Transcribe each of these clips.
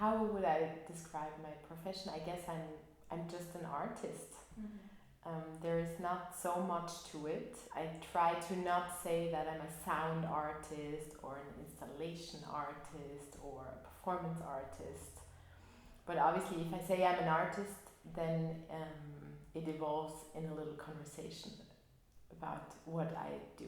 how would I describe my profession? I guess I'm just an artist. Mm-hmm. There is not so much to it. I try to not say that I'm a sound artist or an installation artist or a performance artist. But obviously, if I say I'm an artist, then it evolves in a little conversation about what I do.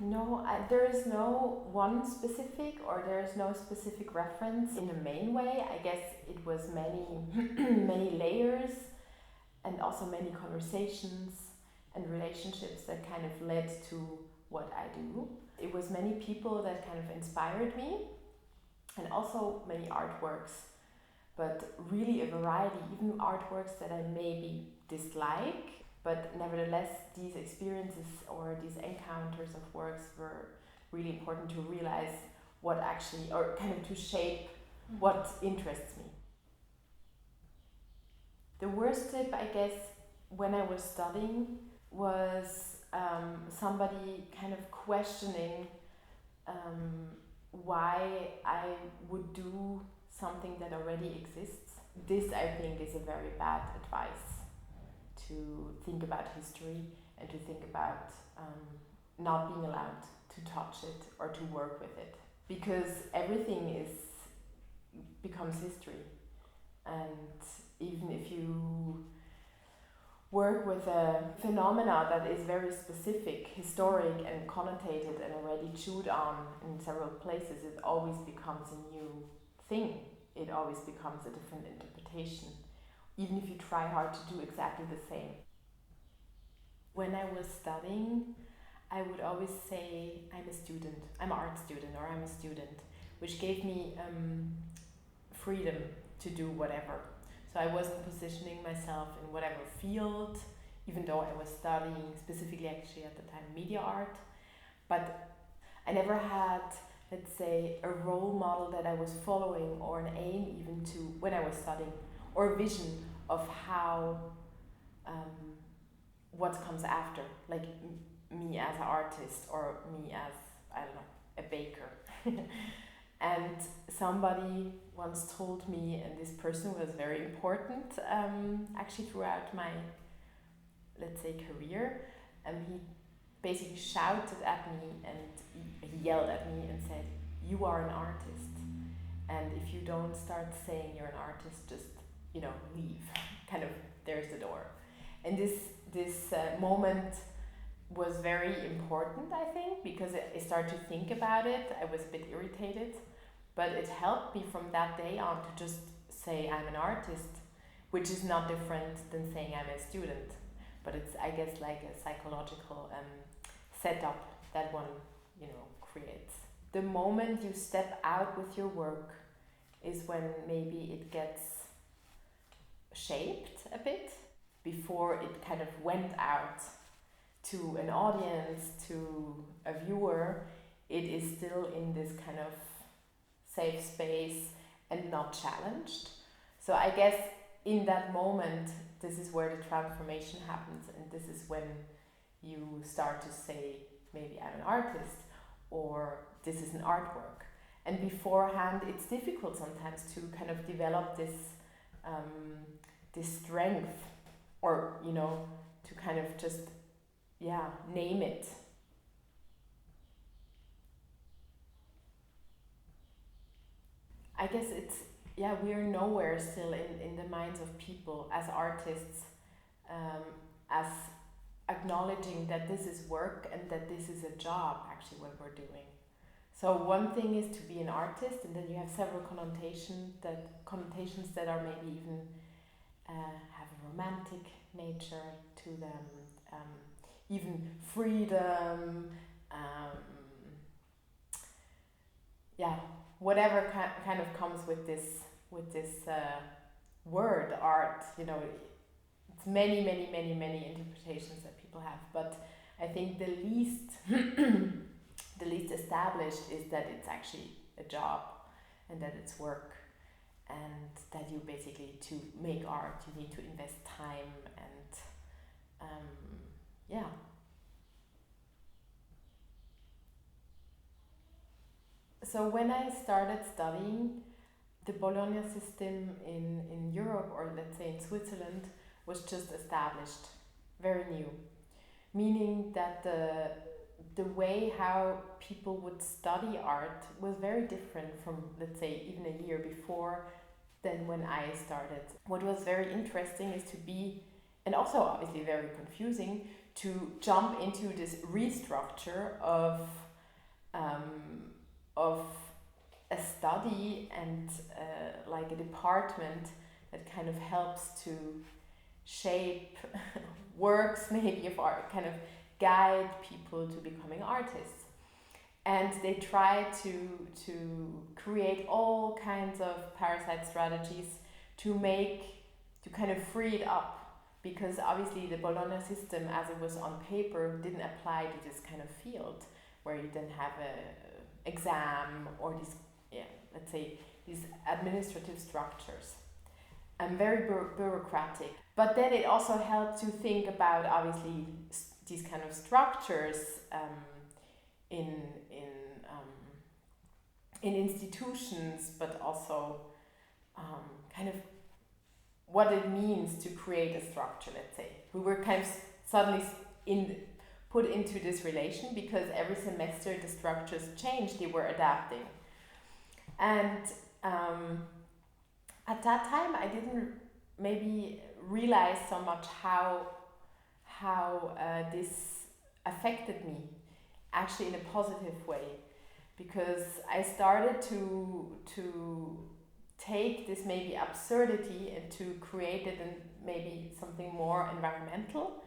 No, there is no one specific, or there is no specific reference in a main way. I guess it was many, many layers, and also many conversations and relationships that kind of led to what I do. It was many people that kind of inspired me, and also many artworks, but really a variety, even artworks that I maybe dislike. But nevertheless, these experiences or these encounters of works were really important to realize what actually, or kind of to shape what interests me. The worst tip, I guess, when I was studying was somebody kind of questioning why I would do something that already exists. This, I think, is a very bad advice. To think about history and to think about not being allowed to touch it or to work with it, because everything becomes history, and even if you work with a phenomena that is very specific, historic and connotated and already chewed on in several places, it always becomes a new thing. It always becomes a different interpretation, even if you try hard to do exactly the same. When I was studying, I would always say I'm a student, I'm an art student, or I'm a student, which gave me freedom to do whatever. So I wasn't positioning myself in whatever field, even though I was studying specifically actually at the time media art. But I never had, let's say, a role model that I was following, or an aim even to, when I was studying, or a vision of how, what comes after, like me as an artist, or me as, I don't know, a baker. And somebody once told me, and this person was very important actually throughout my, let's say, career, he basically shouted at me and he yelled at me and said, "You are an artist, and if you don't start saying you're an artist, just, leave." Kind of, there's the door. And this moment was very important, I think, because I started to think about it. I was a bit irritated, but it helped me from that day on to just say I'm an artist, which is not different than saying I'm a student. But it's, I guess, like a psychological setup that one, creates. The moment you step out with your work is when maybe it gets shaped a bit. Before it kind of went out to an audience, to a viewer, it is still in this kind of safe space and not challenged. So I guess in that moment, this is where the transformation happens, and this is when you start to say, maybe I'm an artist, or this is an artwork. And beforehand, it's difficult sometimes to kind of develop this strength, or to kind of just name it. I guess it's we're nowhere still in the minds of people as artists, as acknowledging that this is work and that this is a job, actually, what we're doing. So one thing is to be an artist, and then you have several connotations that are maybe even have a romantic nature to them, even freedom, whatever kind of comes with this word art. It's many interpretations that people have, but I think the least the least established is that it's actually a job, and that it's work, and that you basically, to make art, you need to invest time and So when I started studying, the Bologna system in Europe, or let's say in Switzerland, was just established, very new. Meaning that the way how people would study art was very different from, let's say, even a year before than when I started. What was very interesting is to be, and also obviously very confusing, to jump into this restructure of a study and like a department that kind of helps to shape works maybe of art, kind of guide people to becoming artists. And they try to create all kinds of parasite strategies to kind of free it up, because obviously the Bologna system as it was on paper didn't apply to this kind of field where you then have a exam or these, let's say, these administrative structures. Very bureaucratic. But then it also helped to think about obviously these kind of structures in institutions, but also kind of what it means to create a structure, let's say. We were kind of suddenly put into this relation because every semester the structures changed, they were adapting. And at that time I didn't maybe realize so much how this affected me, actually in a positive way, because I started to take this maybe absurdity and to create it in maybe something more environmental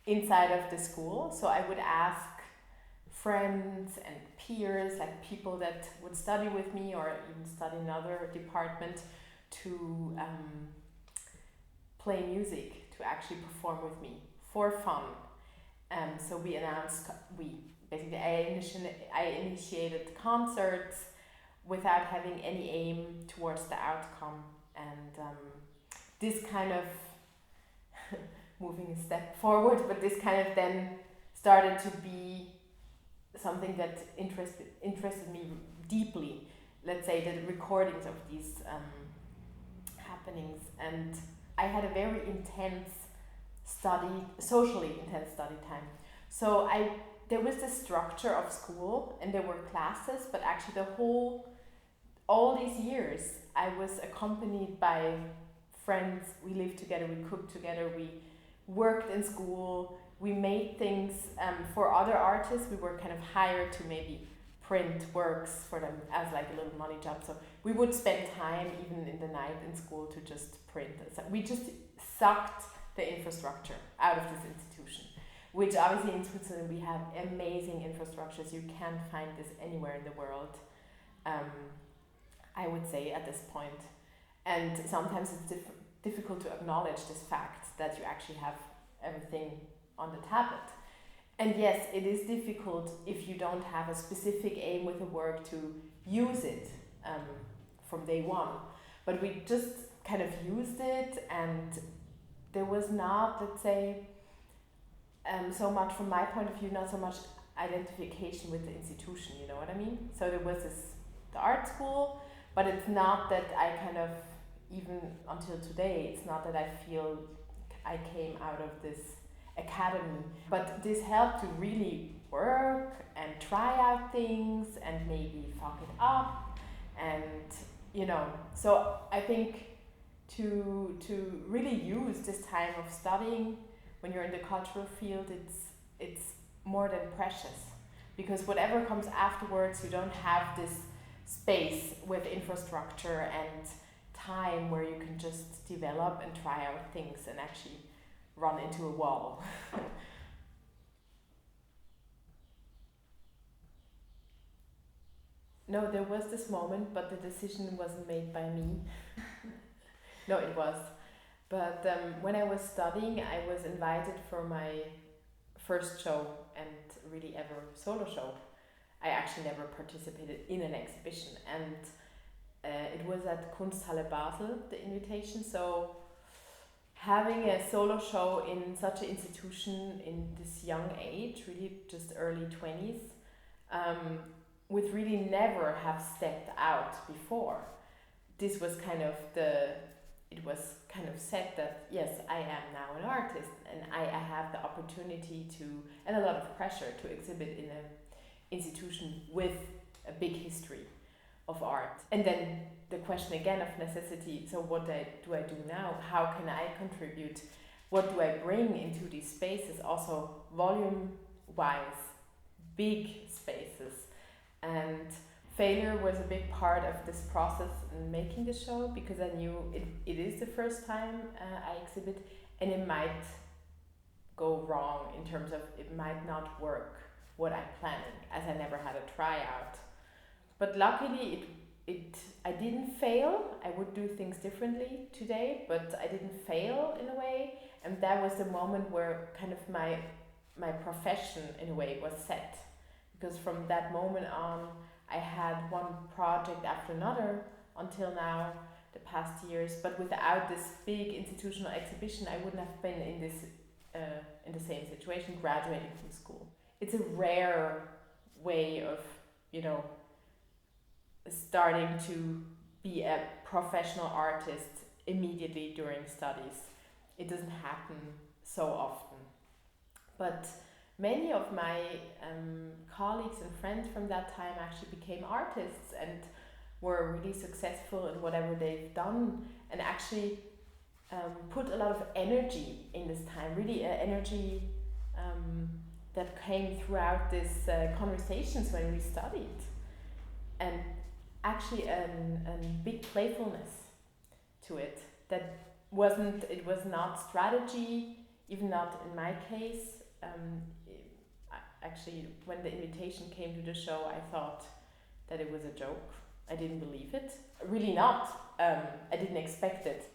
inside of the school. So I would ask friends and peers, like people that would study with me or even study in another department, to play music, to actually perform with me for fun. So I initiated concerts without having any aim towards the outcome, and this kind of moving a step forward, but this kind of then started to be something that interested me deeply. Let's say the recordings of these happenings, and I had a very socially intense study time. So there was the structure of school and there were classes, but actually all these years I was accompanied by friends. We lived together, we cooked together, we worked in school, we made things for other artists. We were kind of hired to maybe print works for them as like a little money job. So we would spend time even in the night in school to just print. So we just sucked the infrastructure out of this institution, which obviously in Switzerland we have amazing infrastructures. You can't find this anywhere in the world, I would say at this point. And sometimes it's difficult to acknowledge this fact that you actually have everything on the tablet. And yes, it is difficult if you don't have a specific aim with the work to use it from day one. But we just kind of used it, and there was not, let's say, so much from my point of view, not so much identification with the institution, you know what I mean? So there was the art school, but it's not that I kind of, even until today, it's not that I feel I came out of this academy, but this helped to really work and try out things and maybe fuck it up, and so I think to really use this time of studying when you're in the cultural field, it's more than precious, because whatever comes afterwards, you don't have this space with infrastructure and time where you can just develop and try out things and actually run into a wall. No, there was this moment, but the decision wasn't made by me. No, it was. But when I was studying, I was invited for my first show, and really ever solo show. I actually never participated in an exhibition, and it was at Kunsthalle Basel, the invitation. So having a solo show in such an institution in this young age, really just early 20s, with really never have stepped out before. This was kind of it was kind of said that yes, I am now an artist and I have the opportunity to, and a lot of pressure to exhibit in an institution with a big history of art. And then the question again of necessity, so what do I do now? How can I contribute? What do I bring into these spaces, also volume-wise, big spaces? And failure was a big part of this process in making the show, because I knew it is the first time I exhibit, and it might go wrong in terms of it might not work what I'm planning, as I never had a tryout. But luckily I didn't fail. I would do things differently today, but I didn't fail in a way, and that was the moment where kind of my profession in a way was set, because from that moment on I had one project after another until now, the past years. But without this big institutional exhibition, I wouldn't have been in this in the same situation, graduating from school. It's a rare way of, you know, starting to be a professional artist immediately during studies. It doesn't happen so often. But many of my colleagues and friends from that time actually became artists and were really successful in whatever they've done, and actually put a lot of energy in this time, really energy that came throughout these conversations when we studied, and actually a big playfulness to it that it was not strategy, even not in my case. Actually, when the invitation came to the show, I thought that it was a joke. I didn't believe it. Really not. I didn't expect it.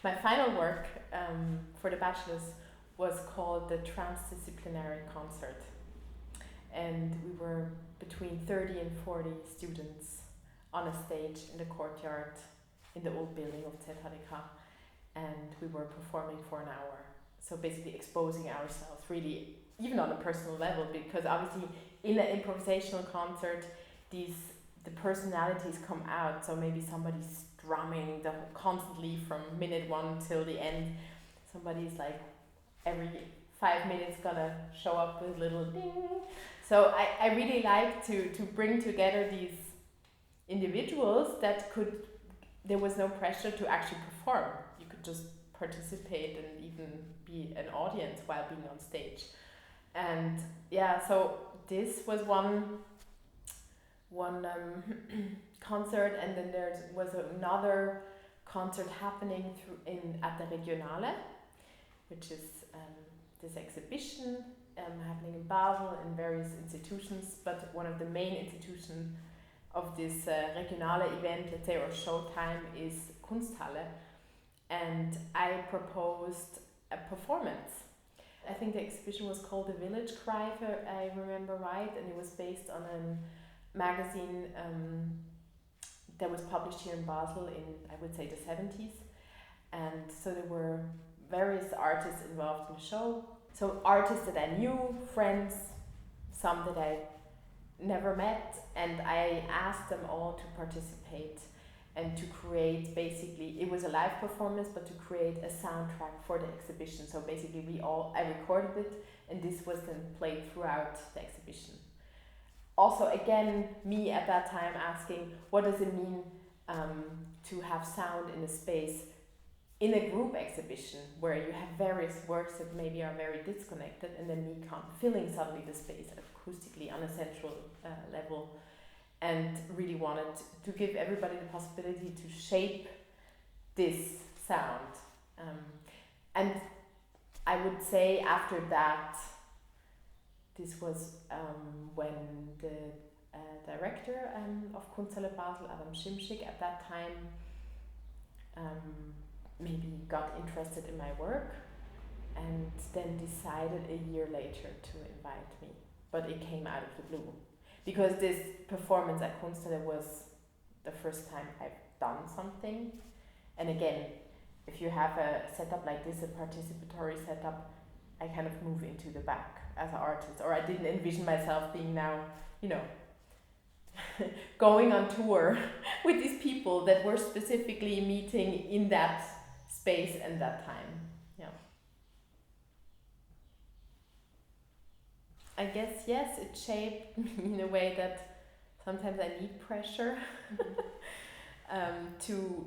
My final work for the bachelor's was called the Transdisciplinary Concert. And we were between 30 and 40 students on a stage in the courtyard in the old building of ZHDK, and we were performing for an hour. So basically exposing ourselves really, even on a personal level, because obviously in an improvisational concert, the personalities come out. So maybe somebody's drumming constantly from minute 1 till the end. Somebody's like every 5 minutes gonna show up with a little ding. So I really like to bring together these individuals that there was no pressure to actually perform. You could just participate and even be an audience while being on stage. And yeah, so this was one concert, and then there was another concert happening at the Regionale, which is this exhibition happening in Basel in various institutions, but one of the main institutions of this Regionale event, let's say, or showtime, is Kunsthalle. And I proposed a performance. I think the exhibition was called The Village Cry, if I remember right, and it was based on a magazine that was published here in Basel in, I would say, the 70s. And so there were various artists involved in the show. So artists that I knew, friends, some that I never met, and I asked them all to participate and to create, basically, it was a live performance, but to create a soundtrack for the exhibition. So basically I recorded it, and this was then played throughout the exhibition. Also, again, me at that time asking, what does it mean to have sound in a space in a group exhibition where you have various works that maybe are very disconnected, and then me filling suddenly the space acoustically on a central level, and really wanted to give everybody the possibility to shape this sound. And I would say after that, this was when the director of Kunsthalle Basel, Adam Schimschik, at that time maybe got interested in my work, and then decided a year later to invite me. But it came out of the blue, because this performance at Kunsthalle was the first time I've done something. And again, if you have a setup like this, a participatory setup, I kind of move into the back as an artist, or I didn't envision myself being now, you know, going on tour with these people that were specifically meeting in that space and that time. Yeah. I guess, yes, it shaped me in a way that sometimes I need pressure to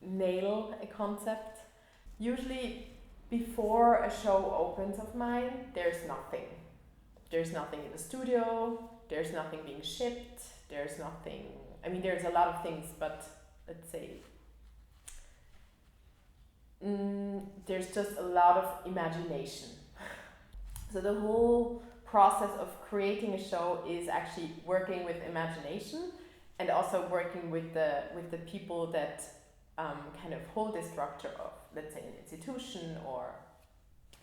nail a concept. Usually before a show opens of mine, there's nothing. There's nothing in the studio, there's nothing being shipped, there's nothing, I mean, there's a lot of things, but let's say there's just a lot of imagination. So the whole process of creating a show is actually working with imagination and also working with the people that kind of hold the structure of, let's say, an institution or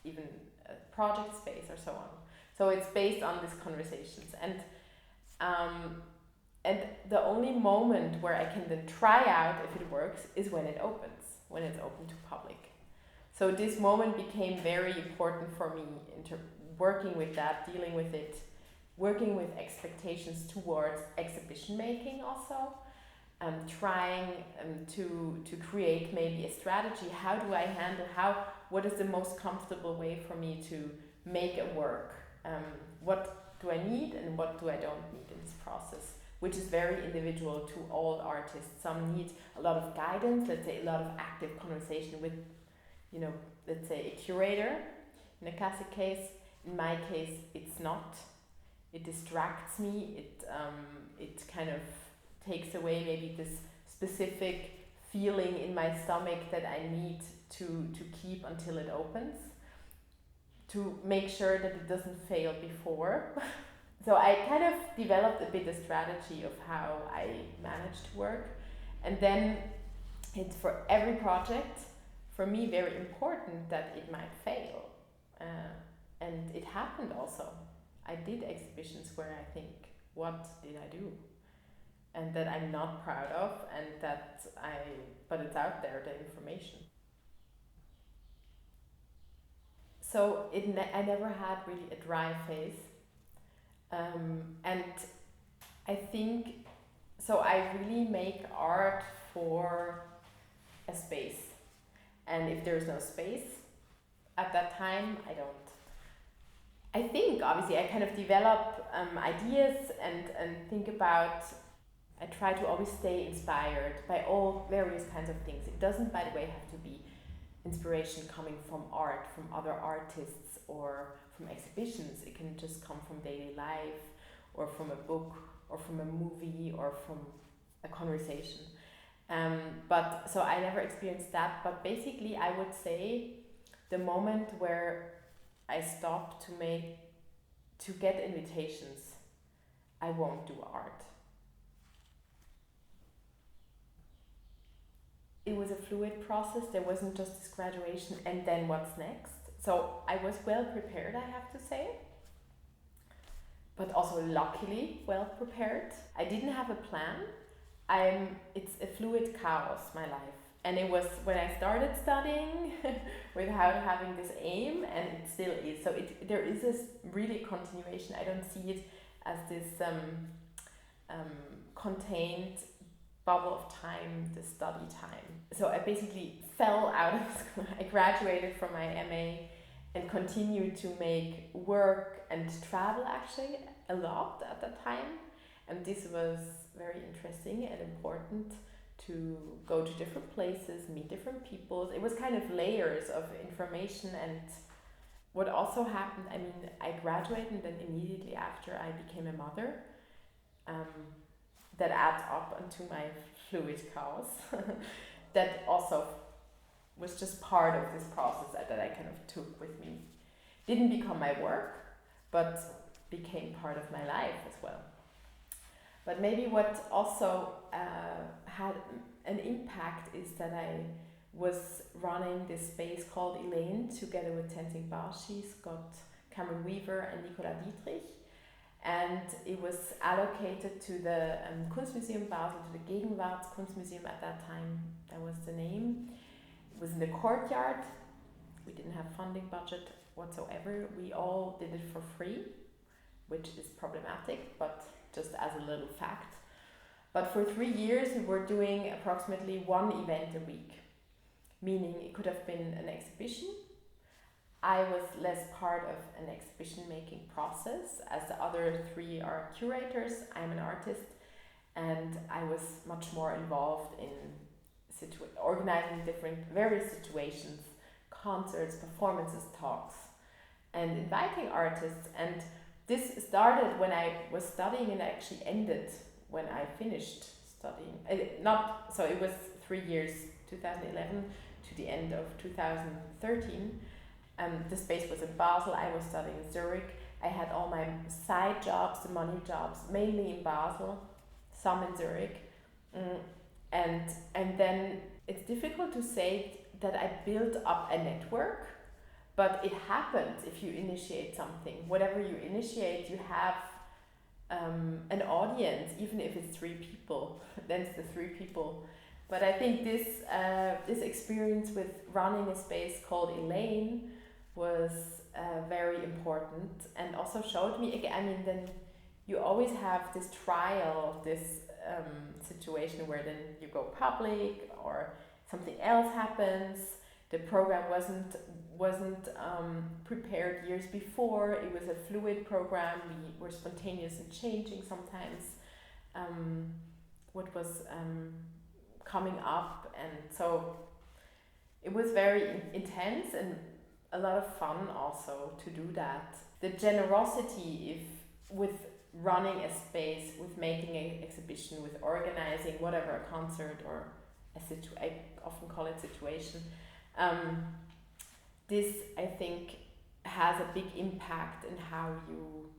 even a project space or so on. So it's based on these conversations, and the only moment where I can then try out if it works is when it opens, when it's open to public. So this moment became very important for me in working with that, dealing with it, working with expectations towards exhibition making also, trying to create maybe a strategy. How do I handle, what is the most comfortable way for me to make it work? What do I need and what do I don't need in this process? Which is very individual to all artists. Some need a lot of guidance, let's say a lot of active conversation with, you know, let's say a curator in a classic case. In my case, it's not. It distracts me. It kind of takes away maybe this specific feeling in my stomach that I need to keep until it opens, to make sure that it doesn't fail before. So I kind of developed a bit of strategy of how I manage to work. And then it's for every project, for me, very important that it might fail. And it happened also. I did exhibitions where I think, what did I do? And that I'm not proud of, and but it's out there, the information. So I never had really a dry phase. And I think, so I really make art for a space. And if there's no space at that time, I don't. I think, obviously, I kind of develop ideas and think about, I try to always stay inspired by all various kinds of things. It doesn't, by the way, have to be inspiration coming from art, from other artists, or from exhibitions. It can just come from daily life, or from a book, or from a movie, or from a conversation. But so I never experienced that. But basically, I would say the moment where I stop to get invitations, I won't do art. It was a fluid process. There wasn't just this graduation and then what's next. So I was well prepared, I have to say, but also luckily well prepared. I didn't have a plan. It's a fluid chaos, my life. And it was when I started studying without having this aim, and it still is. So there is this really continuation. I don't see it as this contained bubble of time, the study time. So I basically fell out of school. I graduated from my MA and continued to make work and travel actually a lot at that time. And this was very interesting and important to go to different places, meet different people. It was kind of layers of information. And what also happened, I mean, I graduated and then immediately after I became a mother. That adds up onto my fluid chaos. That also was just part of this process that I kind of took with me. Didn't become my work, but became part of my life as well. But maybe what also had an impact is that I was running this space called Elaine together with Tenzing Barshi, Scott Cameron Weaver, and Nicolas Dietrich. And it was allocated to the Kunstmuseum Basel, to the Gegenwartskunstmuseum at that time. That was the name. It was in the courtyard. We didn't have funding budget. whatsoever. We all did it for free, which is problematic, but just as a little fact. But for 3 years, we were doing approximately one event a week, meaning it could have been an exhibition. I was less part of an exhibition making process, as the other 3 are curators. I'm an artist, and I was much more involved in organizing various situations, concerts, performances, talks, and inviting artists. And this started when I was studying and actually ended when I finished studying. It was 3 years, 2011 to the end of 2013. The space was in Basel. I was studying in Zurich. I had all my side jobs, the money jobs, mainly in Basel, some in Zurich. And then it's difficult to say that I built up a network, but it happens if you initiate something. Whatever you initiate, you have an audience, even if it's 3 people, then it's the 3 people. But I think this experience with running a space called Elaine was very important, and also showed me, then you always have this trial, this situation where then you go public or something else happens. The program wasn't prepared years before. It was a fluid program. We were spontaneous and changing sometimes what was coming up, and so it was very intense and a lot of fun also to do that. The generosity with running a space, with making an exhibition, with organizing whatever, a concert or I often call it situation. This, I think, has a big impact in how you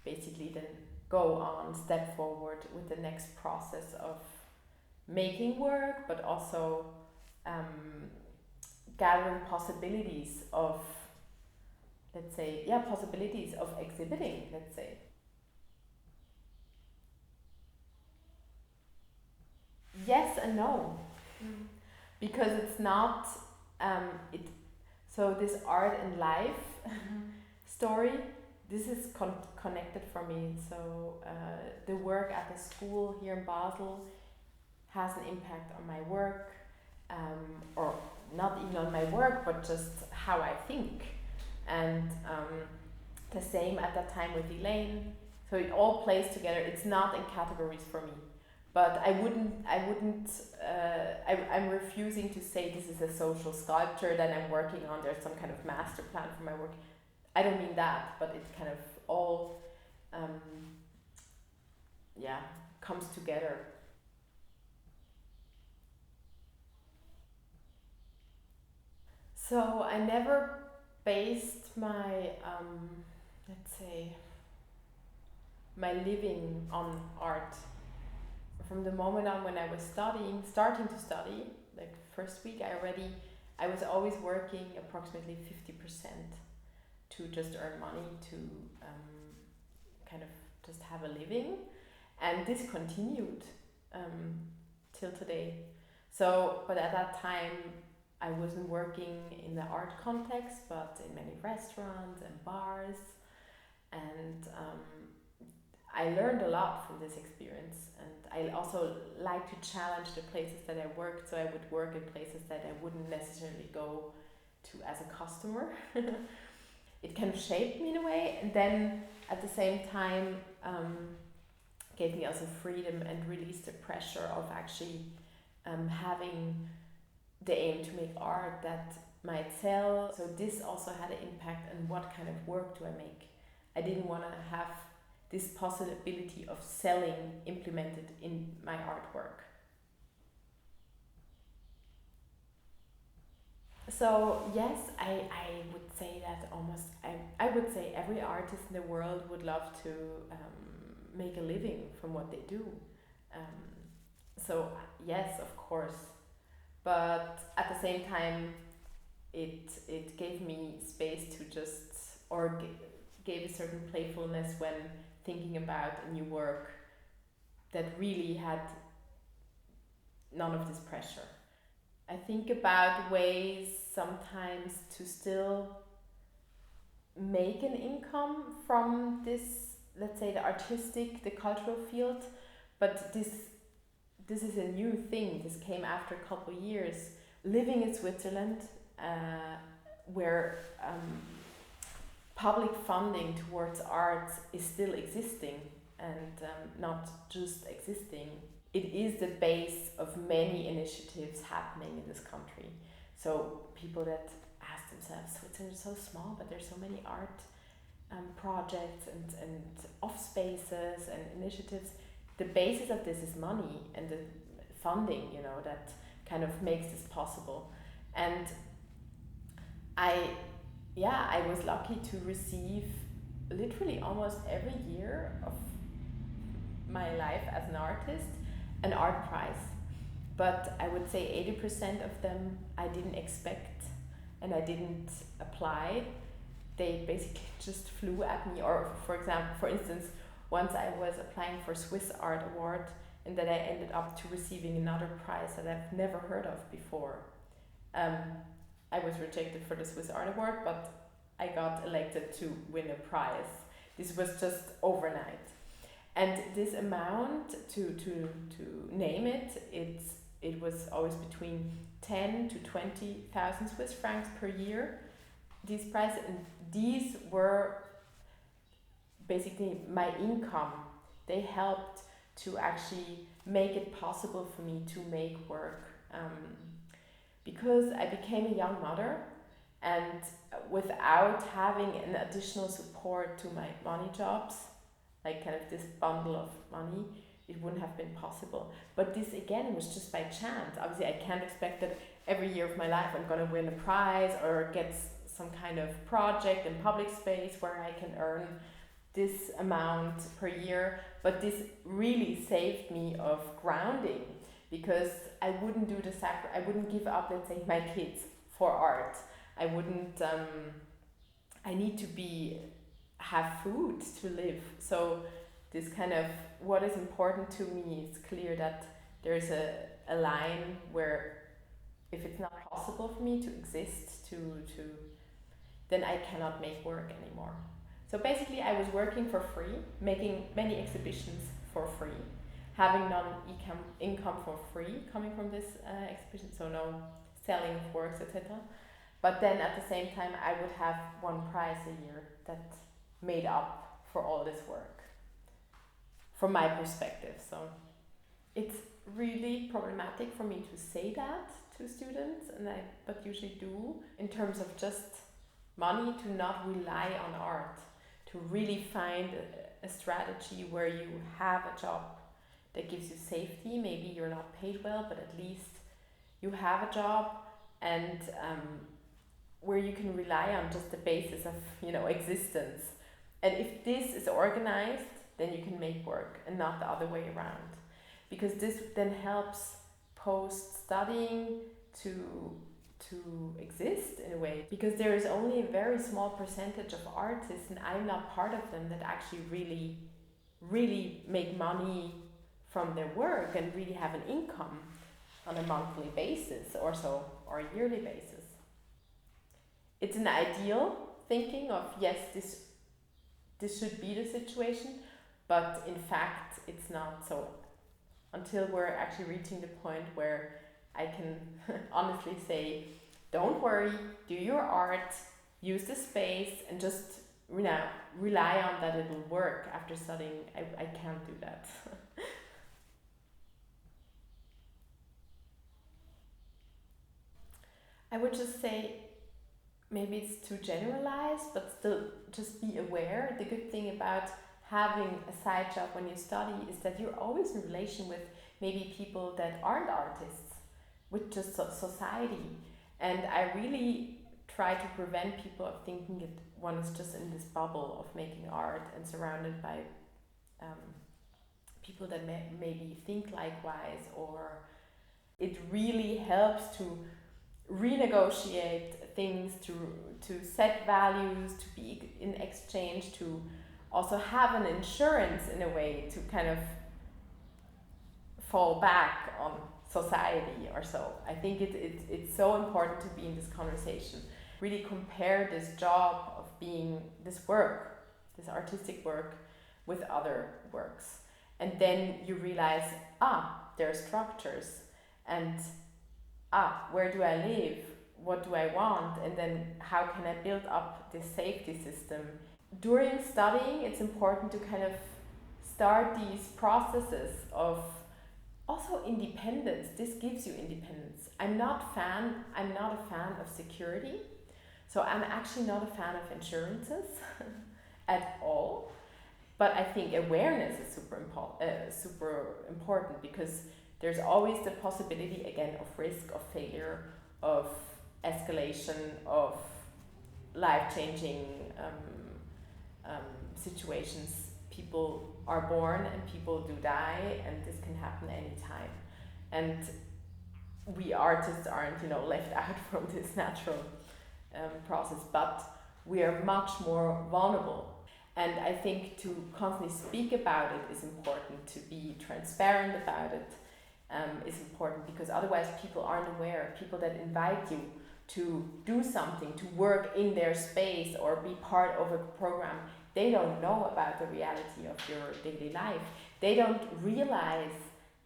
basically then go on, step forward with the next process of making work, but also gathering possibilities of, possibilities of exhibiting, let's say. Yes and no. Because it's not so this art and life story, this is connected for me. So the work at the school here in Basel has an impact on my work, or not even on my work, but just how I think. And the same at that time with Elaine. So it all plays together. It's not in categories for me. But I'm refusing to say this is a social sculpture that I'm working on. There's some kind of master plan for my work. I don't mean that, but it kind of all, comes together. So I never based my, my living on art. From the moment on when I was starting to study, like first week, I was always working approximately 50% to just earn money, to kind of just have a living. And this continued till today. So, but at that time, I wasn't working in the art context, but in many restaurants and bars. And I learned a lot from this experience, and I also like to challenge the places that I worked, so I would work in places that I wouldn't necessarily go to as a customer. It kind of shaped me in a way, and then at the same time gave me also freedom and released the pressure of actually having the aim to make art that might sell. So this also had an impact on what kind of work do I make. I didn't want to have this possibility of selling implemented in my artwork. So yes, I would say that I would say every artist in the world would love to make a living from what they do. So yes, of course, but at the same time, it gave me space to just, or gave a certain playfulness when thinking about a new work that really had none of this pressure. I think about ways sometimes to still make an income from this, let's say, the artistic, the cultural field, but this is a new thing. This came after a couple of years living in Switzerland, where public funding towards arts is still existing and not just existing. It is the base of many initiatives happening in this country. So people that ask themselves, Switzerland is so small, but there's so many art projects and off spaces and initiatives. The basis of this is money and the funding, you know, that kind of makes this possible. And I was lucky to receive literally almost every year of my life as an artist an art prize. But I would say 80% of them I didn't expect and I didn't apply. They basically just flew at me. Or for instance, once I was applying for Swiss Art Award and then I ended up to receiving another prize that I've never heard of before. I was rejected for the Swiss Art Award, but I got elected to win a prize. This was just overnight. And this amount, to name it, it was always between 10 to 20,000 Swiss francs per year, these prizes. And these were basically my income. They helped to actually make it possible for me to make work. Because I became a young mother, and without having an additional support to my money jobs, like kind of this bundle of money, it wouldn't have been possible. But this again was just by chance. Obviously I can't expect that every year of my life I'm gonna win a prize or get some kind of project in public space where I can earn this amount per year. But this really saved me of grounding, because I wouldn't do I wouldn't give up, let's say, my kids for art. I wouldn't, I need to have food to live. So this kind of, what is important to me, it's clear that there's a line where if it's not possible for me to exist, then I cannot make work anymore. So basically I was working for free, making many exhibitions for free, having non-income for free coming from this exhibition, so no selling of works, etc. But then at the same time I would have one prize a year that made up for all this work, from my perspective. So it's really problematic for me to say that to students, but usually do, in terms of just money, to not rely on art, to really find a strategy where you have a job that gives you safety. Maybe you're not paid well, but at least you have a job, and where you can rely on just the basis of, you know, existence. And if this is organized, then you can make work, and not the other way around. Because this then helps post-studying to exist in a way. Because there is only a very small percentage of artists, and I'm not part of them, that actually really make money from their work and really have an income on a monthly basis or so, or a yearly basis. It's an ideal thinking of, yes, this should be the situation, but in fact it's not. So until we're actually reaching the point where I can honestly say, don't worry, do your art, use the space, and just rely on that it will work after studying, I can't do that. I would just say, maybe it's too generalized, but still just be aware. The good thing about having a side job when you study is that you're always in relation with maybe people that aren't artists, with just society. And I really try to prevent people of thinking that one is just in this bubble of making art and surrounded by people that maybe think likewise, or it really helps to renegotiate things, to set values, to be in exchange, to also have an insurance in a way to kind of fall back on society or so. I think it's so important to be in this conversation. really compare this job of being this work, this artistic work, with other works. And then you realize, there are structures, and where do I live? What do I want? And then how can I build up this safety system? During studying, it's important to kind of start these processes of also independence. This gives you independence. I'm not a fan of security. So I'm actually not a fan of insurances at all. But I think awareness is super important, because there's always the possibility, again, of risk, of failure, of escalation, of life-changing situations. People are born and people do die, and this can happen anytime. And we artists aren't, left out from this natural process, but we are much more vulnerable. And I think to constantly speak about it is important, to be transparent about it is important, because otherwise people aren't aware. People that invite you to do something, to work in their space or be part of a program, they don't know about the reality of your daily life. They don't realize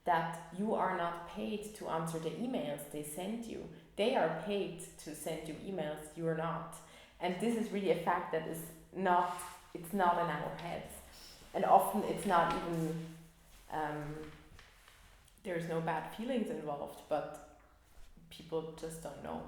that you are not paid to answer the emails they send you. They are paid to send you emails, you are not. And this is really a fact that it's not in our heads. And often it's not even, there's no bad feelings involved, but people just don't know.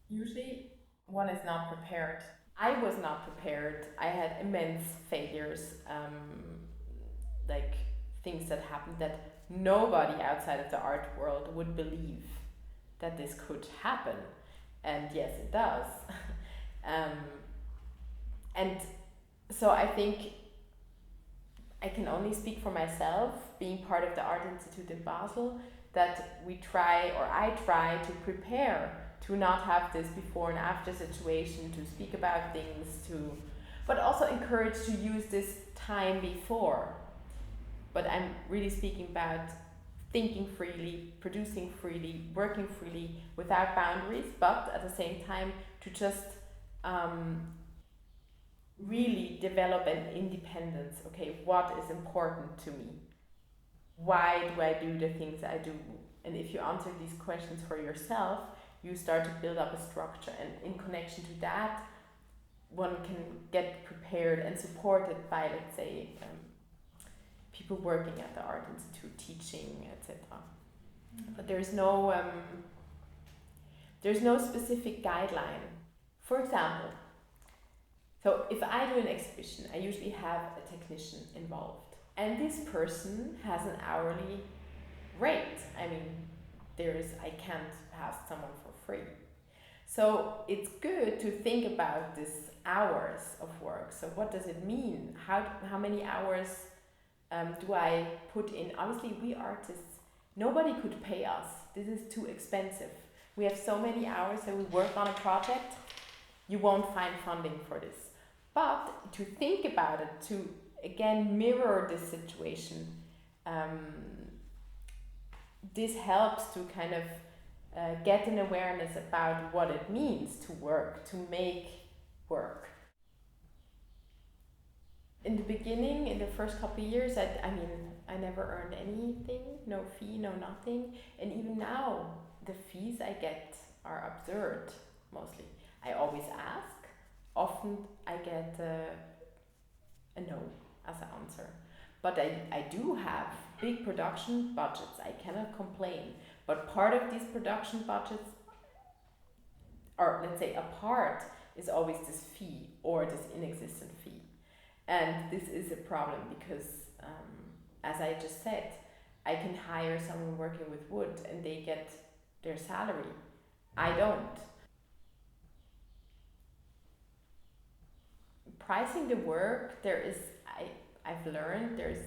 Usually one is not prepared. I was not prepared. I had immense failures, like things that happened that nobody outside of the art world would believe that this could happen. And yes, it does. And so I think I can only speak for myself, being part of the Art Institute in Basel, that I try to prepare to not have this before and after situation, to speak about things, but also encourage to use this time before. But I'm really speaking about thinking freely, producing freely, working freely, without boundaries, but at the same time to just really develop an independence. Okay, what is important to me? Why do I do the things I do? And if you answer these questions for yourself, you start to build up a structure, and in connection to that, one can get prepared and supported by, let's say, people working at the Art Institute, teaching, etc. But there's no specific guideline. For example, so if I do an exhibition, I usually have a technician involved, and this person has an hourly rate. I mean, I can't pass someone for free. So it's good to think about this hours of work. So what does it mean? How many hours do I put in? Obviously, we artists, nobody could pay us. This is too expensive. We have so many hours that we work on a project, you won't find funding for this. But to think about it, to again mirror this situation, this helps to kind of get an awareness about what it means to work, to make work. In the beginning, in the first couple of years, I never earned anything, no fee, no nothing. And even now, the fees I get are absurd, mostly. I always ask. Often I get a no as an answer. But I do have big production budgets. I cannot complain. But part of these production budgets, or let's say a part, is always this fee or this inexistent fee. And this is a problem because, as I just said, I can hire someone working with wood and they get their salary. I don't. Pricing the work, I've learned there's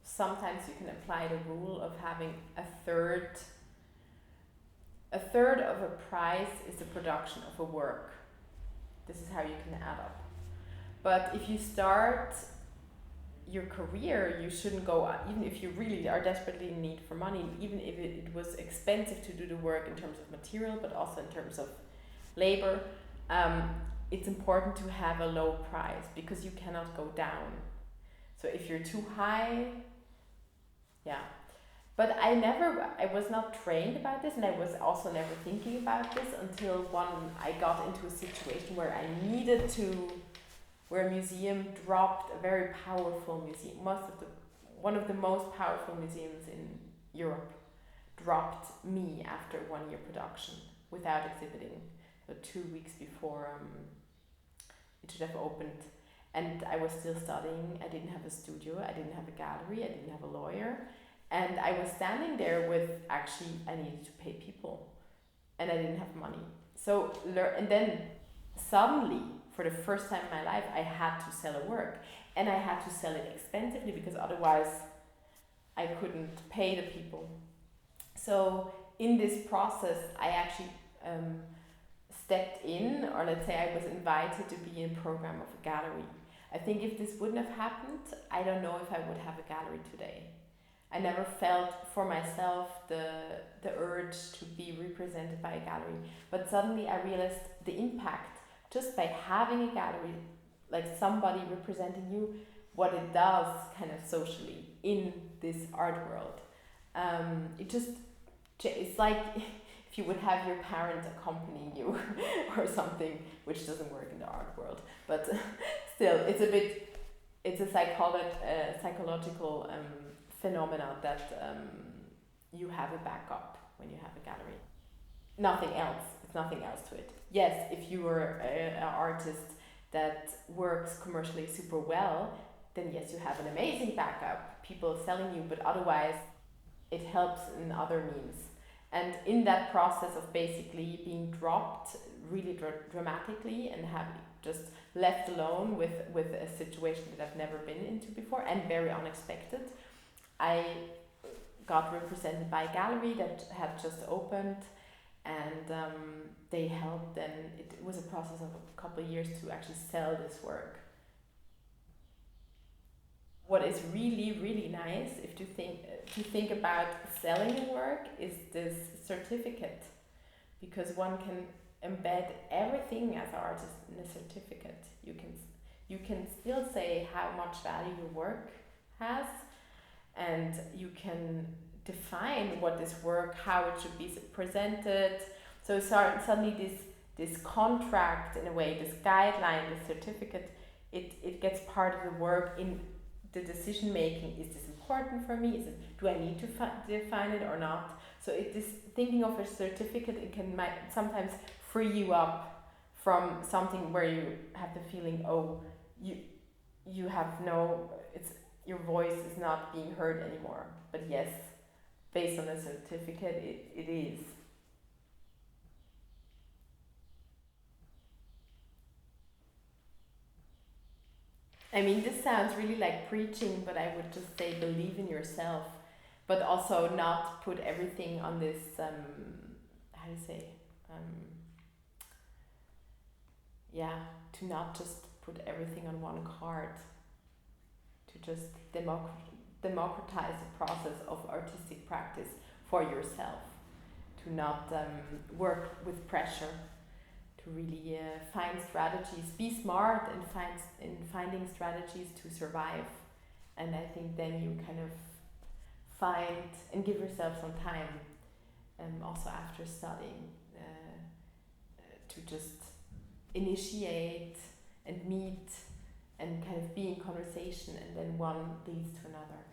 sometimes you can apply the rule of having a third of a price is the production of a work. This is how you can add up. But if you start your career, you shouldn't go, even if you really are desperately in need for money, even if it was expensive to do the work in terms of material, but also in terms of labor, it's important to have a low price because you cannot go down. So if you're too high, yeah. But I was not trained about this, and I was also never thinking about this until I got into a situation where I needed to, where a museum dropped a very powerful museum, one of the most powerful museums in Europe, dropped me after 1 year production without exhibiting. So 2 weeks before it should have opened. And I was still studying, I didn't have a studio, I didn't have a gallery, I didn't have a lawyer. And I was standing there with, actually, I needed to pay people. And I didn't have money. So, and then suddenly, for the first time in my life, I had to sell a work. And I had to sell it expensively because otherwise I couldn't pay the people. So in this process, I actually stepped in, or let's say I was invited to be in a program of a gallery. I think if this wouldn't have happened, I don't know if I would have a gallery today. I never felt for myself the urge to be represented by a gallery. But suddenly I realized the impact just by having a gallery, like somebody representing you, what it does kind of socially in this art world. It's like if you would have your parent accompanying you or something, which doesn't work in the art world. But still, it's a psychological phenomena that you have a backup when you have a gallery. Nothing else. It's nothing else to it. Yes, if you are an artist that works commercially super well, then yes, you have an amazing backup, people selling you, but otherwise it helps in other means. And in that process of basically being dropped really dramatically and having just left alone with a situation that I've never been into before and very unexpected, I got represented by a gallery that had just opened, and they helped. And it was a process of a couple of years to actually sell this work. What is really, really nice if to think about selling a work is this certificate, because one can embed everything as an artist in a certificate. You can still say how much value your work has, and you can define what this work, how it should be presented. So suddenly this contract, in a way, this guideline, this certificate, it gets part of the work in the decision making. Is this important for me? Do I need to define it or not? So this thinking of a certificate, it might sometimes free you up from something where you have the feeling, you have your voice is not being heard anymore. But yes, based on a certificate, it is. I mean, this sounds really like preaching, but I would just say believe in yourself, but also not put everything on this, how do you say, to not just put everything on one card, to just democratize the process of artistic practice for yourself, to not work with pressure, to really find strategies, be smart in finding strategies to survive. And I think then you kind of find and give yourself some time, also after studying, to just initiate and meet and kind of be in conversation, and then one leads to another.